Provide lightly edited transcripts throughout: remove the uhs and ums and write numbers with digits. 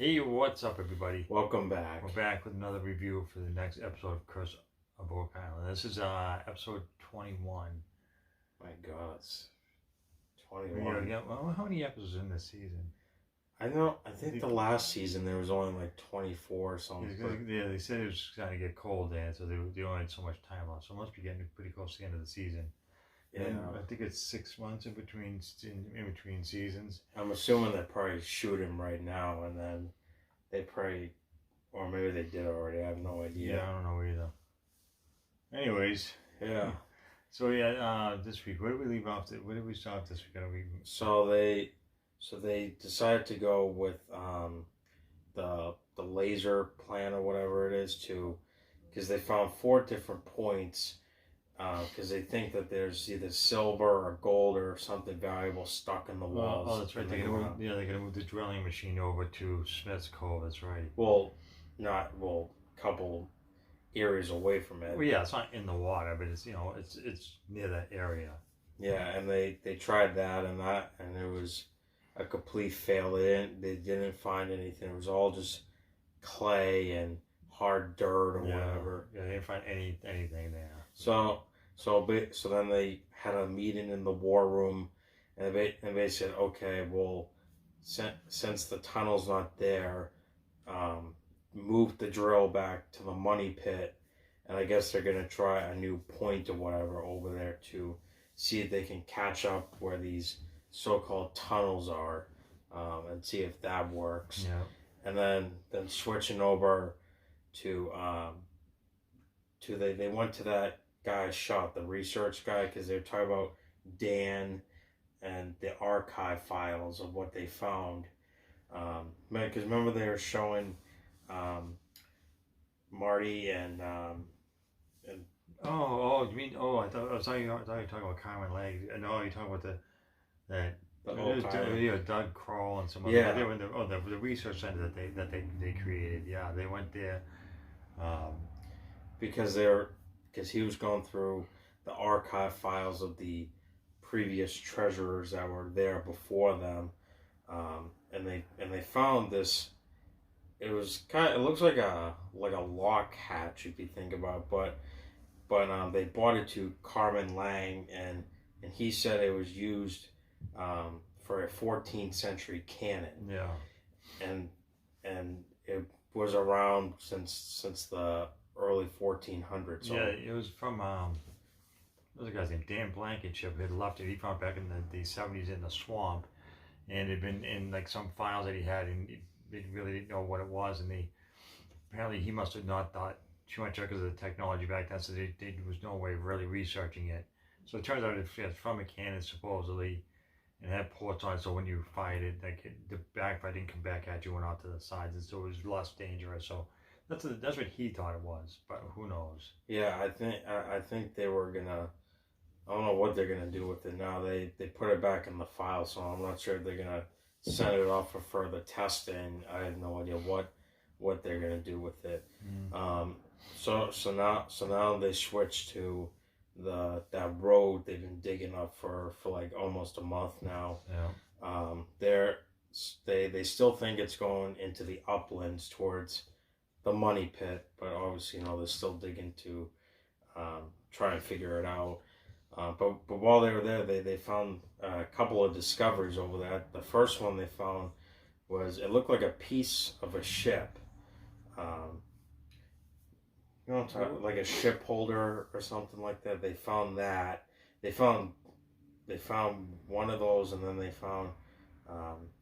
Hey, what's up, everybody? Welcome back. We're back with another review for the next episode of Curse of Oak Island. This is episode 21. My God, it's 21. Well, how many episodes in this season? I know. I think the last season there was only like 24 or something. Yeah, they said it was going to get cold then, so they only had so much time left. So it must be getting pretty close to the end of the season. Yeah, And I think it's 6 months in between seasons. I'm assuming they're probably shooting right now, and then they probably, or maybe they did already. I have no idea. Yeah, I don't know either. Anyways, yeah. So this week, where did we leave off? Where did we start this week? So they decided to go with the laser plan or whatever it is because they found 4 different points. Because they think that there's either silver or gold or something valuable stuck in the walls. Oh, that's right. They're gonna move the drilling machine over to Smith's Cove. That's right. A couple areas away from it. Well, yeah, it's not in the water, but it's it's near that area. Yeah, and they tried that, and it was a complete fail. They didn't find anything. It was all just clay and hard dirt or whatever. Yeah, they didn't find anything there. So then they had a meeting in the war room, and they said, okay, well, since the tunnel's not there, move the drill back to the money pit, and I guess they're gonna try a new point or whatever over there to see if they can catch up where these so-called tunnels are, and see if that works. Yeah. And then switching over to they went to that guy shot, the research guy, because they're talking about Dan and the archive files of what they found. Because remember they were showing Marty and you mean I thought you were talking about Carmen Legs. No, you're talking about Doug Kroll and some other. Yeah. They were in the research center that they created. Yeah, they went there. Because he was going through the archive files of the previous treasurers that were there before them, and they found this. It looks like a lock hatch if you think about it, but they brought it to Carmen Lang, and he said it was used for a 14th century cannon. Yeah, and it was around since the early 1400s. So. Yeah, it was from what was the guy's name? Dan Blankenship had left it. He found it back in the 70s in the swamp, and it had been in like some files that he had, and they really didn't know what it was, and apparently he must have not thought too much because of the technology back then, so there was no way of really researching it. So it turns out it's from a cannon supposedly, and it had ports on it, so when you fired it, the backfire didn't come back at you, went out to the sides, and so it was less dangerous. So that's what he thought it was, but who knows? Yeah, I think they were gonna. I don't know what they're gonna do with it now. They put it back in the file, so I'm not sure if they're gonna send it off for further testing. I have no idea what they're gonna do with it. So now they switch to that road they've been digging up for like almost a month now. Yeah. They still think it's going into the uplands towards the money pit, but obviously they're still digging to try and figure it out. But while they were there, they found a couple of discoveries over there. The first one they found was it looked like a piece of a ship. Like a ship holder or something like that. They found that. They found one of those, and then they found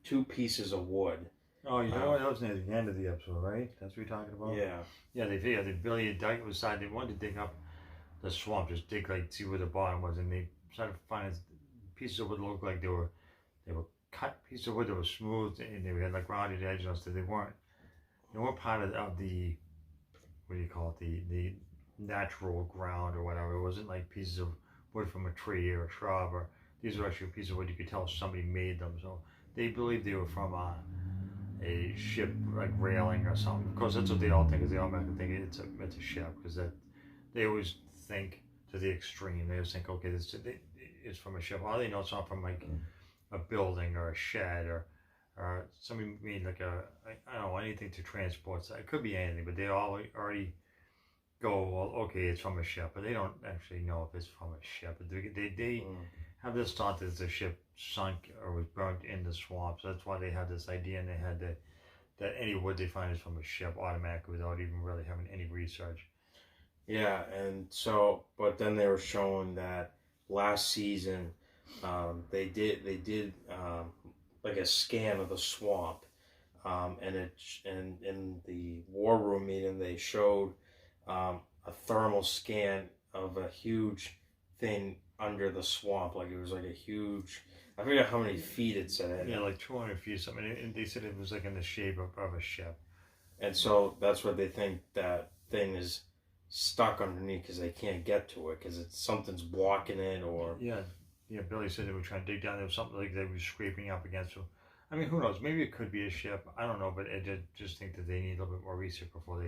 2 pieces of wood. Oh, you know what? That was near the end of the episode, right? That's what you're talking about? Yeah. Yeah, they really dug aside. They wanted to dig up the swamp, just dig, see where the bottom was, and they started finding pieces of wood that looked like they were cut pieces of wood that were smooth, and they had like rounded edges and stuff. They weren't part of the what do you call it, the natural ground or whatever. It wasn't like pieces of wood from a tree or a shrub, or these were actually pieces of wood you could tell somebody made them. So they believed they were from a ship, like railing or something. Of course, that's what they all think. Is they automatically think it's a ship, because they always think to the extreme. They always think, okay, it's from a ship. How do they know it's not from like a building or a shed or or somebody made like I don't know, anything to transport. So it could be anything, but they all already go, well, okay, it's from a ship, but they don't actually know if it's from a ship. They have this thought that the ship sunk or was burnt in the swamp, so that's why they have this idea, and they had that any wood they find is from a ship automatically without even really having any research. Yeah, and so, but then they were showing that last season, they did like a scan of the swamp, and in the war room meeting they showed a thermal scan of a huge thing under the swamp, like it was like a huge. I forget how many feet it said. Yeah, like 200 feet or something, and they said it was like in the shape of a ship. And so that's what they think that thing is stuck underneath because they can't get to it because it's something's blocking it or Yeah. Billy said they were trying to dig down. There was something like they were scraping up against. So, I mean, who knows? Maybe it could be a ship. I don't know, but I did just think that they need a little bit more research before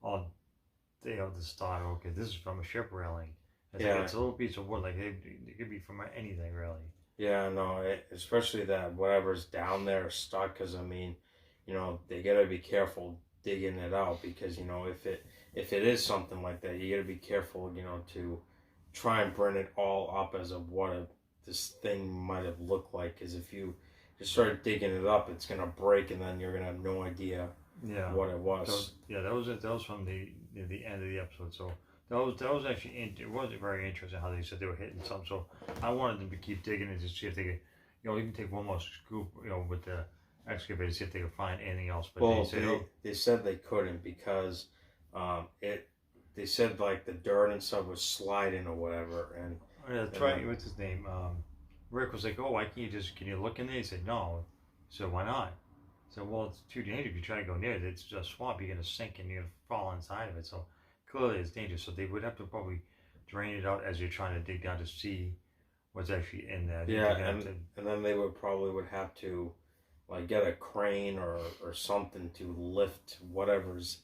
all they have to start. Okay, this is from a ship railing. It's a little piece of wood. Like it could be from anything really. Yeah, no, especially that whatever's down there is stuck. Because I mean, they gotta be careful digging it out because if it is something like that, you gotta be careful, to try and bring it all up as of what this thing might have looked like. Because if you just start digging it up, it's gonna break, and then you're gonna have no idea what it was. So, that was from the end of the episode. So that was actually it was very interesting how they said they were hitting something. So I wanted them to keep digging and to see if they could, even take one more scoop, with the excavator, see if they could find anything else. But they said they couldn't because they said like the dirt and stuff was sliding or whatever. And what's his name? Rick was like, "Oh, why can't can you look in there?" He said, "No." So why not? So well, it's too dangerous. If you try to go near it, it's just a swamp. You're gonna sink and you're gonna fall inside of it. So clearly, it's dangerous. So they would have to probably drain it out as you're trying to dig down to see what's actually in there. Yeah, and then they would have to like get a crane or something to lift whatever's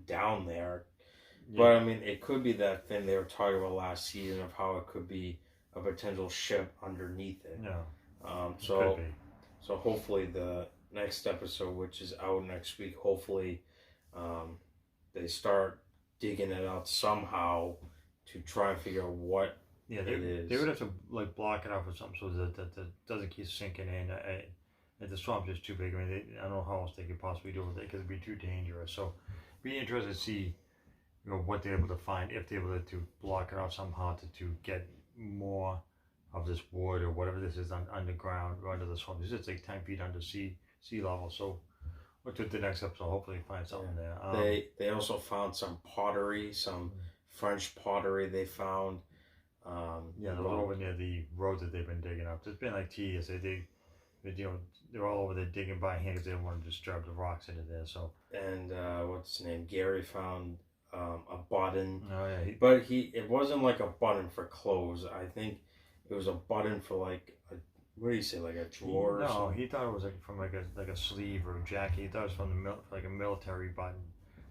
down there. Yeah. But I mean, it could be that thing they were talking about last season of how it could be a potential ship underneath it. Yeah. So hopefully the next episode, which is out next week, hopefully they start digging it out somehow to try and figure out what it is. They would have to like block it off or something so that doesn't keep sinking in. The swamp's just too big. I mean, I don't know how else they could possibly do with it because it'd be too dangerous. So, be interested to see, what they're able to find, if they're able to block it off somehow to get more of this wood or whatever this is underground or under the swamp. This is like 10 feet under sea level. So, look to the next episode. Hopefully, find something there. They also found some pottery, some French pottery. They found. They're over near the road that they've been digging up. It's been like years. They're all over there digging by hand because they don't want to disturb the rocks into there. So. And what's his name? Gary found a button. Oh yeah. But it wasn't like a button for clothes. I think it was a button for like what do you say, like a drawer? No, he thought it was like from like a sleeve or a jacket. He thought it was from like a military button.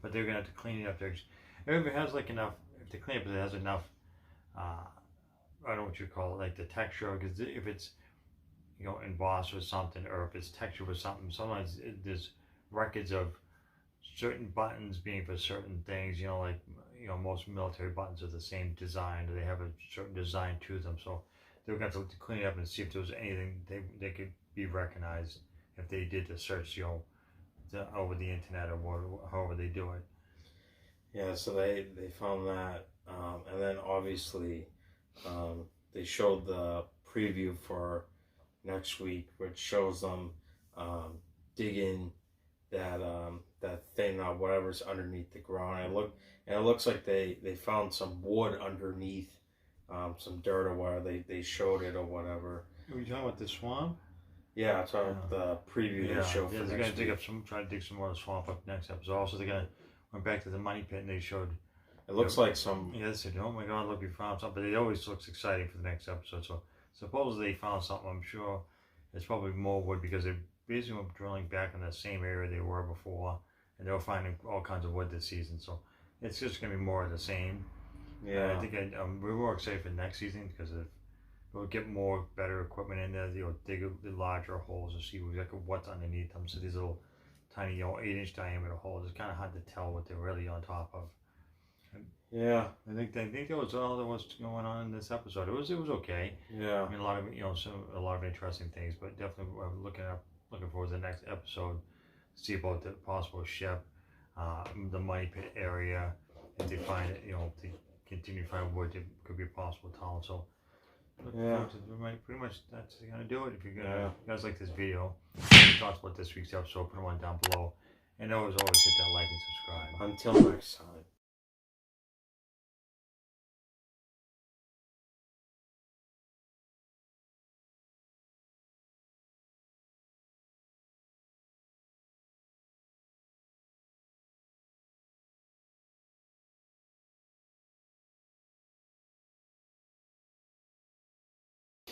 But they're gonna have to clean it up there. If it has like enough, if they clean it, but it has enough. I don't know what you call it, like the texture. Because if it's embossed with something, or if it's textured with something, sometimes there's records of certain buttons being for certain things. Most military buttons are the same design, or they have a certain design to them. So they're going to have to clean it up and see if there was anything they could be recognized if they did the search, over the internet or however they do it. Yeah, so they found that, and then obviously they showed the preview for next week, which shows them digging that thing or whatever's underneath the ground. It looks like they found some wood underneath, some dirt or whatever. They showed it or whatever. Are you talking about the swamp? Yeah, I'm talking about the preview they showed. Yeah, they're gonna try to dig some more of the swamp up next episode. Also, they're went back to the money pit and they showed. It looks like some. Yeah, they said, "Oh my God, look, we found something." But it always looks exciting for the next episode. So supposedly they found something. I'm sure it's probably more wood because they're basically drilling back in the same area they were before, and they were finding all kinds of wood this season. So it's just gonna be more of the same. Yeah, I think we're more excited for next season because we'll get more better equipment in there. Dig the larger holes to see exactly what's underneath them. So these little tiny, 8-inch diameter holes. It's kind of hard to tell what they're really on top of. Yeah, I think that was all that was going on in this episode. It was okay. yeah. I mean, a lot of a lot of interesting things, but definitely I'm looking forward to the next episode. See about the possible ship, the money pit area. If they find it, to continue to find wood, it could be a possible tunnel. So, pretty much that's gonna do it. If you guys like this video, thoughts about this week's episode, put one down below, and as always, hit that like and subscribe. Until next time.